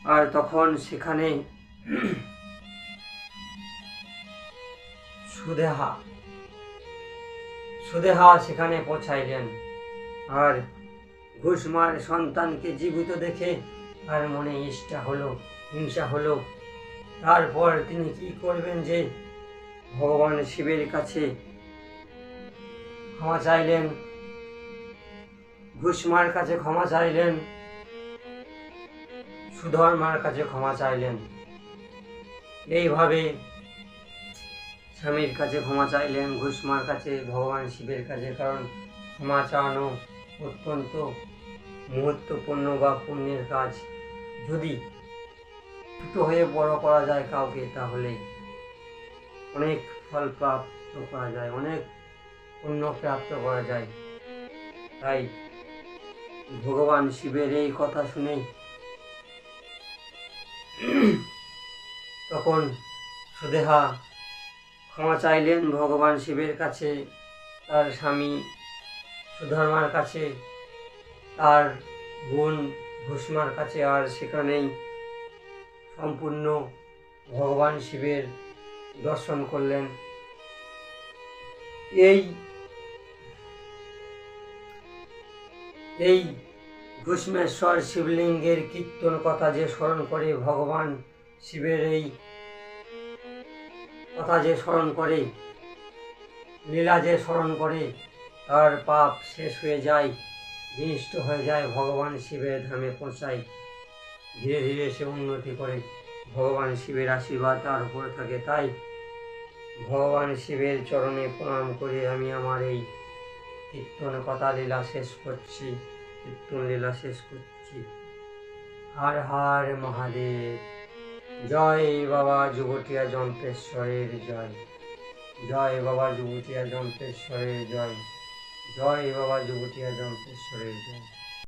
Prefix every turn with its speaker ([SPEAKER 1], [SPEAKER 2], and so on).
[SPEAKER 1] আর তখন সেখানে সুদেহা সেখানে পৌঁছাইলেন। আর ঘুষমার সন্তানকে জীবিত দেখে তার মনে হিংসা হলো। তারপর তিনি কি করবেন যে ভগবান শিবের কাছে ক্ষমা চাইলেন, ঘুষমার কাছে ক্ষমা চাইলেন, সুধর্মার কাছে ক্ষমা চাইলেন। এইভাবে স্বামীর কাছে ক্ষমা চাইলেন, ঘুষমার কাছে, ভগবান শিবের কাছে। কারণ ক্ষমা চাওয়ানো অত্যন্ত মহত্বপূর্ণ বা পুণ্যের কাজ। যদি ছোট হয়ে বড় করা যায় কাউকে, তাহলে অনেক ফল প্রাপ্ত করা যায়, অনেক পুণ্য প্রাপ্ত করা যায়। তাই ভগবান শিবের এই কথা শুনে তখন সুদেহা ক্ষমা চাইলেন ভগবান শিবের কাছে, তার স্বামী সুধর্মার কাছে, তার বোন ঘুষমার কাছে। আর সেখানেই সম্পূর্ণ ভগবান শিবের দর্শন করলেন। এই ঘুষ্মেশ্বর শিবলিঙ্গের কীর্তন কথা যে স্মরণ করে, ভগবান শিবের এই কথা যে স্মরণ করে, লীলা যে স্মরণ করে, তার পাপ শেষ হয়ে যায়, বিনষ্ট হয়ে যায়, ভগবান শিবের ধামে পৌঁছায়। ধীরে ধীরে সে উন্নতি করে, ভগবান শিবের আশীর্বাদ তার উপরে থাকে। তাই ভগবান শিবের চরণে প্রণাম করে আমি আমার এই কীর্তন কথা লীলা শেষ করছি, কীর্তন লীলা শেষ করছি। হর হর মহাদেব। জয় বাবা যুবটিয়া যন্ত্রেশ্বরের জয়। জয় বাবা যুবটিয়া যন্ত্রেশ্বরের জয়। জয় বাবা যুবটিয়া যন্ত্রেশ্বরের জয়।